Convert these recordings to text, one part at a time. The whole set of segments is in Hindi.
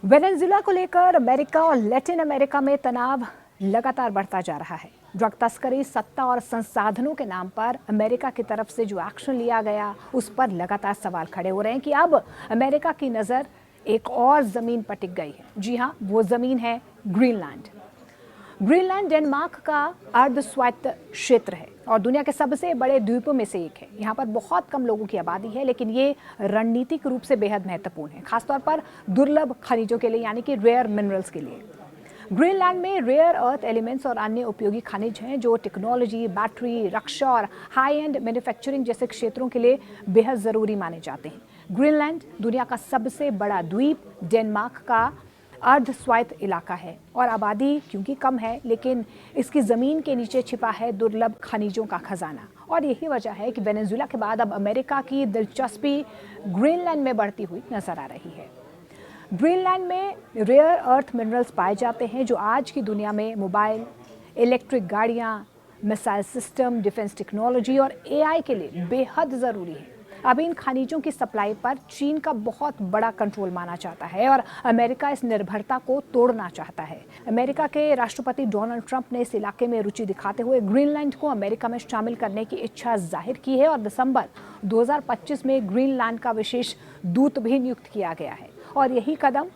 वेनेजुएला को लेकर अमेरिका और लैटिन अमेरिका में तनाव लगातार बढ़ता जा रहा है। ड्रग तस्करी, सत्ता और संसाधनों के नाम पर अमेरिका की तरफ से जो एक्शन लिया गया, उस पर लगातार सवाल खड़े हो रहे हैं कि अब अमेरिका की नज़र एक और ज़मीन पर टिक गई है। जी हाँ, वो ज़मीन है ग्रीनलैंड। ग्रीनलैंड डेनमार्क का अर्ध स्वायत्त क्षेत्र है और दुनिया के सबसे बड़े द्वीपों में से एक है। यहाँ पर बहुत कम लोगों की आबादी है, लेकिन ये रणनीतिक रूप से बेहद महत्वपूर्ण है, खासतौर पर दुर्लभ खनिजों के लिए, यानी कि रेयर मिनरल्स के लिए। ग्रीनलैंड में रेयर अर्थ एलिमेंट्स और अन्य उपयोगी खनिज हैं जो टेक्नोलॉजी, बैटरी, रक्षा और हाई एंड मैन्युफैक्चरिंग जैसे क्षेत्रों के लिए बेहद ज़रूरी माने जाते हैं। ग्रीनलैंड दुनिया का सबसे बड़ा द्वीप डेनमार्क का अर्ध स्वायत्त इलाका है और आबादी क्योंकि कम है, लेकिन इसकी ज़मीन के नीचे छिपा है दुर्लभ खनिजों का खजाना। और यही वजह है कि वेनेजुएला के बाद अब अमेरिका की दिलचस्पी ग्रीनलैंड में बढ़ती हुई नजर आ रही है। ग्रीनलैंड में रेयर अर्थ मिनरल्स पाए जाते हैं जो आज की दुनिया में मोबाइल, इलेक्ट्रिक गाड़ियाँ, मिसाइल सिस्टम, डिफेंस टेक्नोलॉजी और एआई के लिए बेहद ज़रूरी है। अब इन खनिजों की सप्लाई पर चीन का बहुत बड़ा कंट्रोल माना जाता है और अमेरिका इस निर्भरता को तोड़ना चाहता है। अमेरिका के राष्ट्रपति डोनाल्ड ट्रंप ने इस इलाके में रुचि दिखाते हुए ग्रीनलैंड को अमेरिका में शामिल करने की इच्छा जाहिर की है और दिसंबर 2025 में ग्रीनलैंड का विशेष दूत भी नियुक्त किया गया है। और यही कदम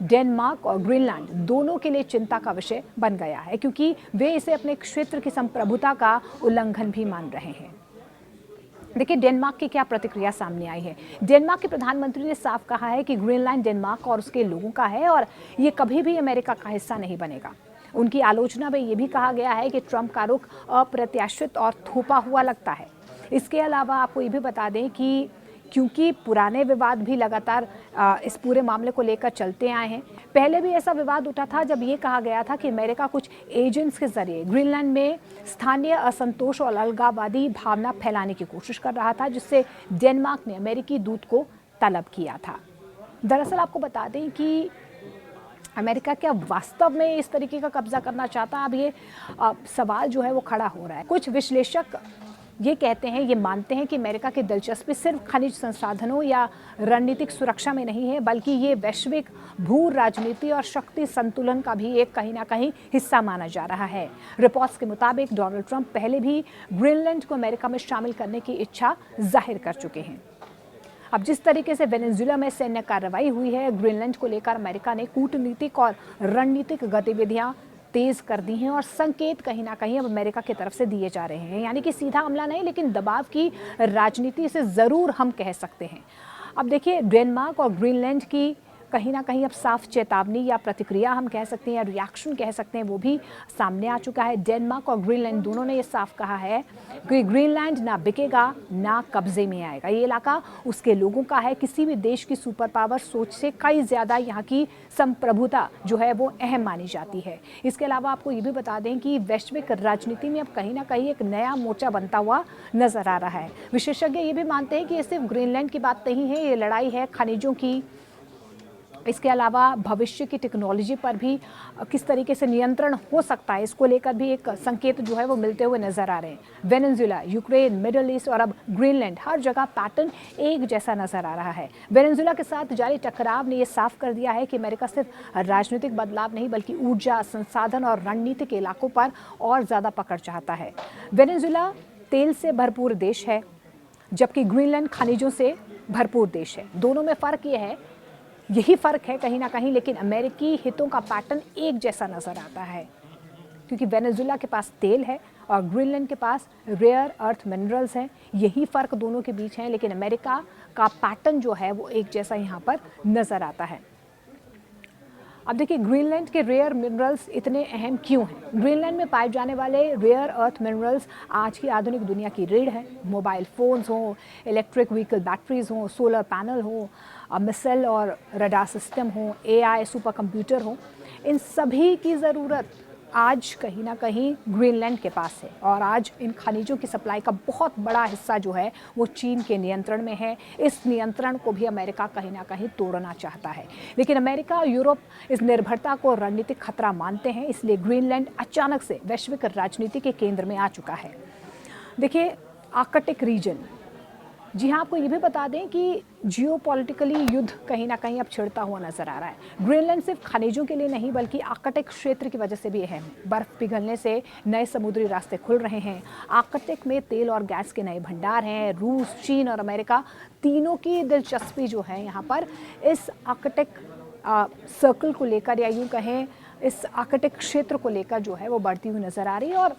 डेनमार्क और ग्रीनलैंड दोनों के लिए चिंता का विषय बन गया है, क्योंकि वे इसे अपने क्षेत्र की संप्रभुता का उल्लंघन भी मान रहे हैं। देखिए, डेनमार्क की क्या प्रतिक्रिया सामने आई है। डेनमार्क के प्रधानमंत्री ने साफ कहा है कि ग्रीनलैंड डेनमार्क और उसके लोगों का है और ये कभी भी अमेरिका का हिस्सा नहीं बनेगा। उनकी आलोचना में ये भी कहा गया है कि ट्रंप का रुख अप्रत्याशित और थोपा हुआ लगता है। इसके अलावा आपको ये भी बता दें कि क्योंकि पुराने विवाद भी लगातार इस पूरे मामले को लेकर चलते आए हैं। पहले भी ऐसा विवाद उठा था जब ये कहा गया था कि अमेरिका कुछ एजेंट्स के जरिए ग्रीनलैंड में स्थानीय असंतोष और अलगाववादी भावना फैलाने की कोशिश कर रहा था, जिससे डेनमार्क ने अमेरिकी दूत को तलब किया था। दरअसल आपको बता दें कि अमेरिका क्या वास्तव में इस तरीके का कब्जा करना चाहता है? अब ये सवाल जो है वो खड़ा हो रहा है। कुछ विश्लेषक ये कहते हैं, ये मानते हैं कि अमेरिका की दिलचस्पी सिर्फ खनिज संसाधनों या रणनीतिक सुरक्षा में नहीं है, बल्कि ये वैश्विक भू राजनीति और शक्ति संतुलन का भी एक कहीं ना कहीं हिस्सा माना जा रहा है। रिपोर्ट्स के मुताबिक डोनाल्ड ट्रंप पहले भी ग्रीनलैंड को अमेरिका में शामिल करने की इच्छा जाहिर कर चुके हैं। अब जिस तरीके से वेनेजुएला में सैन्य कार्रवाई हुई है, ग्रीनलैंड को लेकर अमेरिका ने कूटनीतिक और रणनीतिक गतिविधियां तेज कर दी हैं और संकेत कहीं ना कहीं अब अमेरिका की तरफ से दिए जा रहे हैं। यानी कि सीधा हमला नहीं, लेकिन दबाव की राजनीति से ज़रूर हम कह सकते हैं। अब देखिए, डेनमार्क और ग्रीनलैंड की कहीं ना कहीं अब साफ चेतावनी या प्रतिक्रिया हम कह सकते हैं या रिएक्शन कह सकते हैं, वो भी सामने आ चुका है। डेनमार्क और ग्रीनलैंड दोनों ने ये साफ कहा है कि ग्रीनलैंड ना बिकेगा ना कब्जे में आएगा। ये इलाका उसके लोगों का है। किसी भी देश की सुपर पावर सोच से कई ज़्यादा यहाँ की संप्रभुता जो है वो अहम मानी जाती है। इसके अलावा आपको ये भी बता दें कि वैश्विक राजनीति में अब कहीं ना कहीं एक नया मोर्चा बनता हुआ नजर आ रहा है। विशेषज्ञ ये भी मानते हैं कि ये सिर्फ ग्रीनलैंड की बात नहीं है, ये लड़ाई है खनिजों की। इसके अलावा भविष्य की टेक्नोलॉजी पर भी किस तरीके से नियंत्रण हो सकता है, इसको लेकर भी एक संकेत जो है वो मिलते हुए नजर आ रहे हैं। वेनेजुएला, यूक्रेन, मिडिल ईस्ट और अब ग्रीनलैंड, हर जगह पैटर्न एक जैसा नजर आ रहा है। वेनेजुएला के साथ जारी टकराव ने यह साफ कर दिया है कि अमेरिका सिर्फ राजनीतिक बदलाव नहीं, बल्कि ऊर्जा, संसाधन और रणनीतिक इलाकों पर और ज़्यादा पकड़ चाहता है। वेनेजुएला तेल से भरपूर देश है, जबकि ग्रीनलैंड खनिजों से भरपूर देश है। दोनों में फ़र्क यह है, यही फ़र्क है कहीं ना कहीं, लेकिन अमेरिकी हितों का पैटर्न एक जैसा नज़र आता है, क्योंकि वेनेजुएला के पास तेल है और ग्रीनलैंड के पास रेयर अर्थ मिनरल्स हैं। यही फ़र्क दोनों के बीच है, लेकिन अमेरिका का पैटर्न जो है वो एक जैसा यहाँ पर नज़र आता है। अब देखिए, ग्रीनलैंड के रेयर मिनरल्स इतने अहम क्यों हैं? ग्रीनलैंड में पाए जाने वाले रेयर अर्थ मिनरल्स आज की आधुनिक दुनिया की रीढ़ है। मोबाइल फ़ोन्स हों, इलेक्ट्रिक व्हीकल बैटरीज हों, सोलर पैनल हों, मिसाइल और रडार सिस्टम हों, एआई सुपर कंप्यूटर हों, इन सभी की ज़रूरत आज कहीं ना कहीं ग्रीनलैंड के पास है। और आज इन खनिजों की सप्लाई का बहुत बड़ा हिस्सा जो है वो चीन के नियंत्रण में है। इस नियंत्रण को भी अमेरिका कहीं ना कहीं तोड़ना चाहता है, लेकिन अमेरिका और यूरोप इस निर्भरता को रणनीतिक खतरा मानते हैं। इसलिए ग्रीनलैंड अचानक से वैश्विक राजनीति के केंद्र में आ चुका है। देखिए, आर्कटिक रीजन जी हाँ, आपको ये भी बता दें कि जियोपॉलिटिकली युद्ध कहीं न कहीं अब छिड़ता हुआ नज़र आ रहा है। ग्रीनलैंड सिर्फ खनिजों के लिए नहीं बल्कि आर्कटिक क्षेत्र की वजह से भी अहम है। बर्फ पिघलने से नए समुद्री रास्ते खुल रहे हैं। आर्कटिक में तेल और गैस के नए भंडार हैं। रूस, चीन और अमेरिका तीनों की दिलचस्पी जो है यहाँ पर इस आर्कटिक सर्कल को लेकर, या यूँ कहें इस आर्कटिक क्षेत्र को लेकर जो है वो बढ़ती हुई नज़र आ रही है। और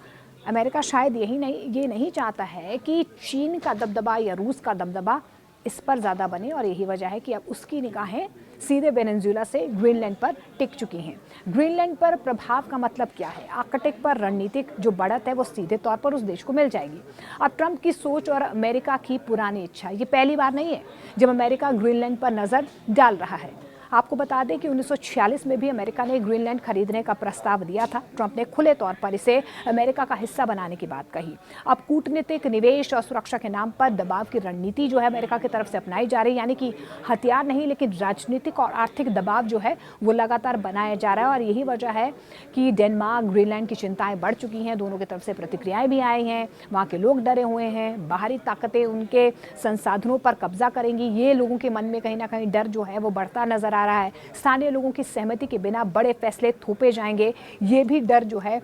अमेरिका शायद ये नहीं चाहता है कि चीन का दबदबा या रूस का दबदबा इस पर ज़्यादा बने, और यही वजह है कि अब उसकी निगाहें सीधे वेनेजुएला से ग्रीनलैंड पर टिक चुकी हैं। ग्रीनलैंड पर प्रभाव का मतलब क्या है? आर्कटिक पर रणनीतिक जो बढ़त है वो सीधे तौर पर उस देश को मिल जाएगी। अब ट्रंप की सोच और अमेरिका की पुरानी इच्छा, ये पहली बार नहीं है जब अमेरिका ग्रीनलैंड पर नज़र डाल रहा है। आपको बता दें कि 1946 में भी अमेरिका ने ग्रीनलैंड खरीदने का प्रस्ताव दिया था। ट्रंप ने खुले तौर पर इसे अमेरिका का हिस्सा बनाने की बात कही। अब कूटनीतिक, निवेश और सुरक्षा के नाम पर दबाव की रणनीति जो है अमेरिका की तरफ से अपनाई जा रही है, यानी कि हथियार नहीं लेकिन राजनीतिक और आर्थिक दबाव जो है वो लगातार बनाया जा रहा है। और यही वजह है कि डेनमार्क, ग्रीनलैंड की चिंताएं बढ़ चुकी हैं। दोनों की तरफ से प्रतिक्रियाएं भी आई हैं। वहाँ के लोग डरे हुए हैं, बाहरी ताकतें उनके संसाधनों पर कब्जा करेंगी, ये लोगों के मन में कहीं ना कहीं डर जो है वो बढ़ता नजर आ रहा है। स्थानीय लोगों की सहमति के बिना बड़े फैसले थोपे जाएंगे, ये भी डर जो है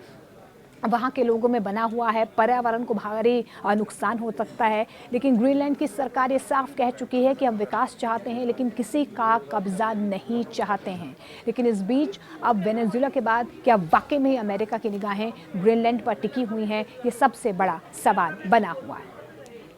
वहाँ के लोगों में बना हुआ है। पर्यावरण को भारी नुकसान हो सकता है। लेकिन ग्रीनलैंड की सरकार ये साफ कह चुकी है कि हम विकास चाहते हैं लेकिन किसी का कब्जा नहीं चाहते हैं। लेकिन इस बीच अब वेनेजुएला के बाद क्या वाकई में अमेरिका की निगाहें ग्रीनलैंड पर टिकी हुई हैं? ये सबसे बड़ा सवाल बना हुआ है।